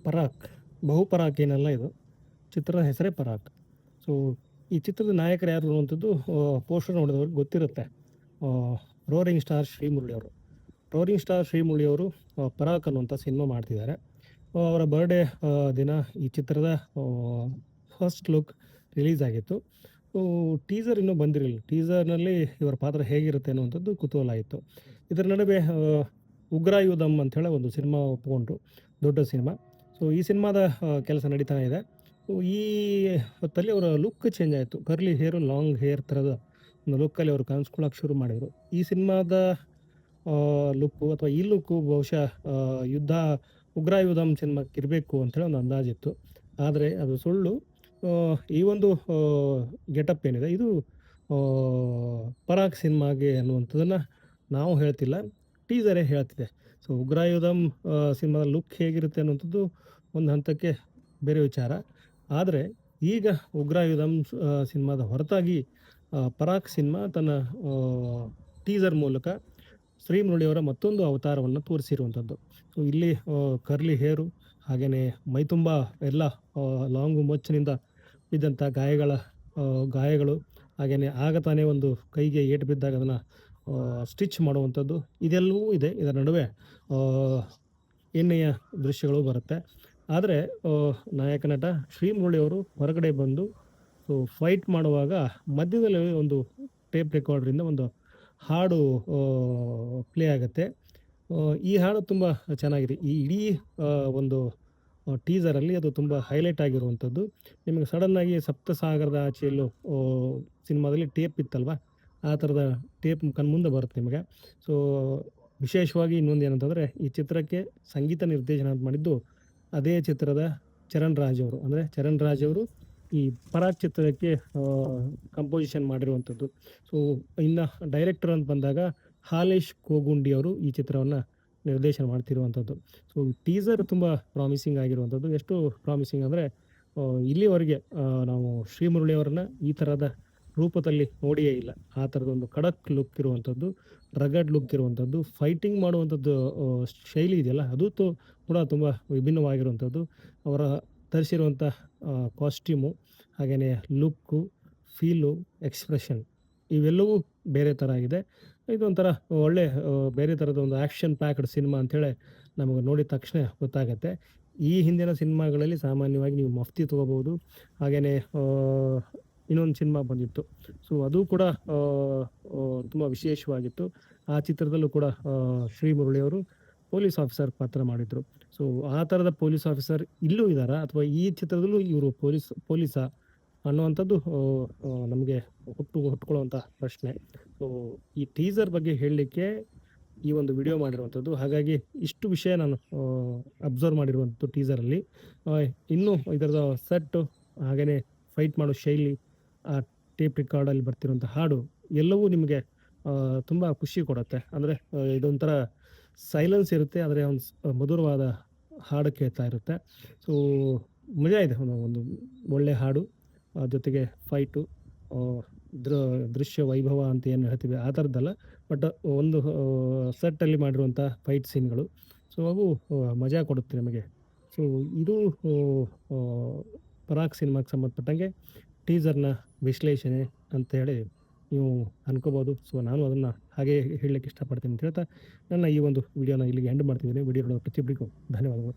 ಪರಾಕ್. ಬಹುಪರಾಕ್ ಏನಲ್ಲ ಇದು. ಚಿತ್ರದ ಹೆಸರೇ ಪರಾಕ್. ಸೊ, ಈ ಚಿತ್ರದ ನಾಯಕರು ಯಾರು ಅನ್ನುವಂಥದ್ದು ಪೋಸ್ಟರ್ ನೋಡಿದವ್ರಿಗೆ ಗೊತ್ತಿರುತ್ತೆ. ರೋರಿಂಗ್ ಸ್ಟಾರ್ ಶ್ರೀಮುರಳಿ ಅವರು. ರೋರಿಂಗ್ ಸ್ಟಾರ್ ಶ್ರೀಮುರಳಿ ಅವರು ಪರಾಕ್ ಅನ್ನುವಂಥ ಸಿನಿಮಾ ಮಾಡ್ತಿದ್ದಾರೆ. ಅವರ ಬರ್ಡೇ ದಿನ ಈ ಚಿತ್ರದ ಫಸ್ಟ್ ಲುಕ್ ರಿಲೀಸ್ ಆಗಿತ್ತು. ಟೀಸರ್ ಇನ್ನೂ ಬಂದಿರಲಿಲ್ಲ. ಟೀಸರ್‌ನಲ್ಲಿ ಇವರ ಪಾತ್ರ ಹೇಗಿರುತ್ತೆ ಅನ್ನುವಂಥದ್ದು ಕುತೂಹಲ ಇತ್ತು. ಇದರ ನಡುವೆ ಉಗ್ರಾಯುಧಂ ಅಂಥೇಳಿ ಒಂದು ಸಿನಿಮಾ ಒಪ್ಪಿಕೊಂಡ್ರು. ದೊಡ್ಡ ಸಿನಿಮಾ. ಸೊ, ಈ ಸಿನಿಮಾದ ಕೆಲಸ ನಡೀತಾ ಇದೆ. ಈ ಹೊತ್ತಲ್ಲಿ ಅವರ ಲುಕ್ ಚೇಂಜ್ ಆಯಿತು. ಕರ್ಲಿ ಹೇರು, ಲಾಂಗ್ ಹೇರ್ ಥರದ ಒಂದು ಲುಕ್ಕಲ್ಲಿ ಅವರು ಕಾಣಿಸ್ಕೊಳ್ಳೋಕೆ ಶುರು ಮಾಡಿದರು. ಈ ಸಿನಿಮಾದ ಲುಕ್ಕು ಅಥವಾ ಈ ಲುಕ್ಕು ಬಹುಶಃ ಯುದ್ಧ ಉಗ್ರಾಯುಧಂ ಸಿನಿಮಾಕ್ಕೆ ಇರಬೇಕು ಅಂಥೇಳಿ ಒಂದು ಅಂದಾಜಿತ್ತು. ಆದರೆ ಅದು ಸುಳ್ಳು. ಈ ಒಂದು ಗೆಟಪ್ ಏನಿದೆ ಇದು ಪರಾಕ್ ಸಿನಿಮಾಗೆ ಅನ್ನುವಂಥದ್ದನ್ನು ನಾವು ಹೇಳ್ತಿಲ್ಲ, ಟೀಸರೇ ಹೇಳ್ತಿದೆ. ಸೊ, ಉಗ್ರಾಯುಧಂ ಸಿನಿಮಾದ ಲುಕ್ ಹೇಗಿರುತ್ತೆ ಅನ್ನುವಂಥದ್ದು ಒಂದು ಹಂತಕ್ಕೆ ಬೇರೆ ವಿಚಾರ. ಆದರೆ ಈಗ ಉಗ್ರಾಯುಧಂ ಸಿನಿಮಾದ ಹೊರತಾಗಿ ಪರಾಕ್ ಸಿನಿಮಾ ತನ್ನ ಟೀಸರ್ ಮೂಲಕ ಶ್ರೀಮುರಳಿಯವರ ಮತ್ತೊಂದು ಅವತಾರವನ್ನು ತೋರಿಸಿರುವಂಥದ್ದು. ಸೊ, ಇಲ್ಲಿ ಕರ್ಲಿ ಹೇರು, ಹಾಗೆಯೇ ಮೈತುಂಬ ಎಲ್ಲ ಲಾಂಗು ಮೊಚ್ಚಿನಿಂದ ಬಿದ್ದಂಥ ಗಾಯಗಳು, ಹಾಗೆಯೇ ಆಗ ತಾನೇ ಒಂದು ಕೈಗೆ ಏಟು ಬಿದ್ದಾಗ ಅದನ್ನು ಸ್ಟಿಚ್ ಮಾಡುವಂಥದ್ದು ಇದೆಲ್ಲವೂ ಇದೆ. ಇದರ ನಡುವೆ ಎಣ್ಣೆಯ ದೃಶ್ಯಗಳು ಬರುತ್ತೆ. ಆದರೆ ನಾಯಕ ನಟ ಶ್ರೀಮುರಳಿಯವರು ಹೊರಗಡೆ ಬಂದು ಫೈಟ್ ಮಾಡುವಾಗ ಮಧ್ಯದಲ್ಲಿ ಒಂದು ಟೇಪ್ ರೆಕಾರ್ಡರಿಂದ ಒಂದು ಹಾಡು ಪ್ಲೇ ಆಗುತ್ತೆ. ಈ ಹಾಡು ತುಂಬ ಚೆನ್ನಾಗಿದೆ. ಈ ಇಡೀ ಒಂದು ಟೀಸರಲ್ಲಿ ಅದು ತುಂಬ ಹೈಲೈಟ್ ಆಗಿರುವಂಥದ್ದು. ನಿಮಗೆ ಸಡನ್ನಾಗಿ ಸಪ್ತಸಾಗರದ ಆಚೆಯಲ್ಲೂ ಸಿನಿಮಾದಲ್ಲಿ ಟೇಪ್ ಇತ್ತಲ್ವ, ಆ ಥರದ ಟೇಪ್ ಕಣ್ಮುಂದೆ ಬರುತ್ತೆ ನಿಮಗೆ. ಸೊ, ವಿಶೇಷವಾಗಿ ಇನ್ನೊಂದು ಏನಂತಂದರೆ, ಈ ಚಿತ್ರಕ್ಕೆ ಸಂಗೀತ ನಿರ್ದೇಶನ ಮಾಡಿದ್ದು ಅದೇ ಚಿತ್ರದ ಚರಣ್ ರಾಜ್ ಅವರು. ಅಂದರೆ ಚರಣ್ ರಾಜ್ ಅವರು ಈ ಪರಾಕ್ ಚಿತ್ರಕ್ಕೆ ಕಂಪೋಸಿಷನ್ ಮಾಡಿರುವಂಥದ್ದು. ಸೊ, ಇನ್ನು ಡೈರೆಕ್ಟರ್ ಅಂತ ಬಂದಾಗ ಹಾಲೇಶ್ ಕೋಗುಂಡಿ ಅವರು ಈ ಚಿತ್ರವನ್ನು ನಿರ್ದೇಶನ ಮಾಡ್ತಿರುವಂಥದ್ದು. ಸೊ, ಟೀಸರ್ ತುಂಬ ಪ್ರಾಮಿಸಿಂಗ್ ಆಗಿರುವಂಥದ್ದು. ಎಷ್ಟು ಪ್ರಾಮಿಸಿಂಗ್ ಅಂದರೆ ಇಲ್ಲಿವರೆಗೆ ನಾವು ಶ್ರೀಮುರಳಿಯವರನ್ನ ಈ ಥರದ ರೂಪದಲ್ಲಿ ನೋಡಿಯೇ ಇಲ್ಲ. ಆ ಥರದೊಂದು ಖಡಕ್ ಲುಕ್ ಇರುವಂಥದ್ದು, ರಗಡ್ ಲುಕ್ ಇರುವಂಥದ್ದು, ಫೈಟಿಂಗ್ ಮಾಡುವಂಥದ್ದು ಶೈಲಿ ಇದೆಯಲ್ಲ ಅದು ಕೂಡ ತುಂಬ ವಿಭಿನ್ನವಾಗಿರುವಂಥದ್ದು. ಅವರ ಧರಿಸಿರುವಂಥ ಕಾಸ್ಟ್ಯೂಮು, ಹಾಗೆಯೇ ಲುಕ್ಕು, ಫೀಲು, ಎಕ್ಸ್‌ಪ್ರೆಷನ್ ಇವೆಲ್ಲವೂ ಬೇರೆ ಥರ ಇದೆ. ಇದೊಂಥರ ಒಳ್ಳೆ ಬೇರೆ ಥರದ ಒಂದು ಆ್ಯಕ್ಷನ್ ಪ್ಯಾಕ್ಡ್ ಸಿನಿಮಾ ಅಂಥೇಳಿ ನಮಗೆ ನೋಡಿದ ತಕ್ಷಣ ಗೊತ್ತಾಗುತ್ತೆ. ಈ ಹಿಂದಿನ ಸಿನಿಮಾಗಳಲ್ಲಿ ಸಾಮಾನ್ಯವಾಗಿ ನೀವು ಮಫ್ತಿ ತೊಗೋಬೋದು. ಹಾಗೆಯೇ ಇನ್ನೊಂದು ಸಿನಿಮಾ ಬಂದಿತ್ತು. ಸೊ, ಅದು ಕೂಡ ತುಂಬ ವಿಶೇಷವಾಗಿತ್ತು. ಆ ಚಿತ್ರದಲ್ಲೂ ಕೂಡ ಶ್ರೀಮುರಳಿಯವರು ಪೊಲೀಸ್ ಆಫೀಸರ್ ಪಾತ್ರ ಮಾಡಿದರು. ಸೊ, ಆ ಥರದ ಪೊಲೀಸ್ ಆಫೀಸರ್ ಇಲ್ಲೂ ಇದ್ದಾರಾ? ಅಥವಾ ಈ ಚಿತ್ರದಲ್ಲೂ ಇವರು ಪೊಲೀಸಾ ಅನ್ನುವಂಥದ್ದು ನಮಗೆ ಹುಟ್ಕೊಳ್ಳುವಂಥ ಪ್ರಶ್ನೆ. ಸೊ, ಈ ಟೀಸರ್ ಬಗ್ಗೆ ಹೇಳಲಿಕ್ಕೆ ಈ ಒಂದು ವಿಡಿಯೋ ಮಾಡಿರುವಂಥದ್ದು. ಹಾಗಾಗಿ ಇಷ್ಟು ವಿಷಯ ನಾನು ಅಬ್ಸರ್ವ್ ಮಾಡಿರುವಂಥದ್ದು ಟೀಸರಲ್ಲಿ. ಇನ್ನೂ ಇದರದ ಸೆಟ್ಟು, ಹಾಗೆಯೇ ಫೈಟ್ ಮಾಡೋ ಶೈಲಿ, ಆ ಟೇಪ್ ರೆಕಾರ್ಡಲ್ಲಿ ಬರ್ತಿರುವಂಥ ಹಾಡು ಎಲ್ಲವೂ ನಿಮಗೆ ತುಂಬ ಖುಷಿ ಕೊಡುತ್ತೆ. ಅಂದರೆ ಇದೊಂಥರ ಸೈಲೆನ್ಸ್ ಇರುತ್ತೆ, ಆದರೆ ಒಂದು ಮಧುರವಾದ ಹಾಡು ಕೇಳ್ತಾ ಇರುತ್ತೆ. ಸೊ, ಮಜಾ ಇದೆ. ಒಂದು ಒಳ್ಳೆಯ ಹಾಡು, ಜೊತೆಗೆ ಫೈಟು, ದೃಶ್ಯ ವೈಭವ ಅಂತ ಏನು ಹೇಳ್ತೀವಿ ಆ ಥರದ್ದಲ್ಲ. ಬಟ್ ಒಂದು ಸೆಟ್ಟಲ್ಲಿ ಮಾಡಿರುವಂಥ ಫೈಟ್ ಸೀನ್ಗಳು, ಸೊ ಅವು ಮಜಾ ಕೊಡುತ್ತೆ ನಮಗೆ. ಸೊ, ಇದು ಪರಾಕ್ ಸಿನಿಮಾಗೆ ಸಂಬಂಧಪಟ್ಟಂಗೆ ಟೀಸರ್ನ ವಿಶ್ಲೇಷಣೆ ಅಂತೇಳಿ ನೀವು ಅನ್ಕೋಬೋದು. ಸೊ, ನಾನು ಅದನ್ನು ಹಾಗೇ ಹೇಳಲಿಕ್ಕೆ ಇಷ್ಟಪಡ್ತೀನಿ ಅಂತ ಹೇಳ್ತಾ ನನ್ನ ಈ ಒಂದು ವಿಡಿಯೋನ ಇಲ್ಲಿಗೆ ಎಂಡ್ ಮಾಡ್ತಿದ್ದೀನಿ. ವಿಡಿಯೋ ನೋಡೋ ಪ್ರತಿಯೊಬ್ಬರಿಗೂ ಧನ್ಯವಾದಗಳು.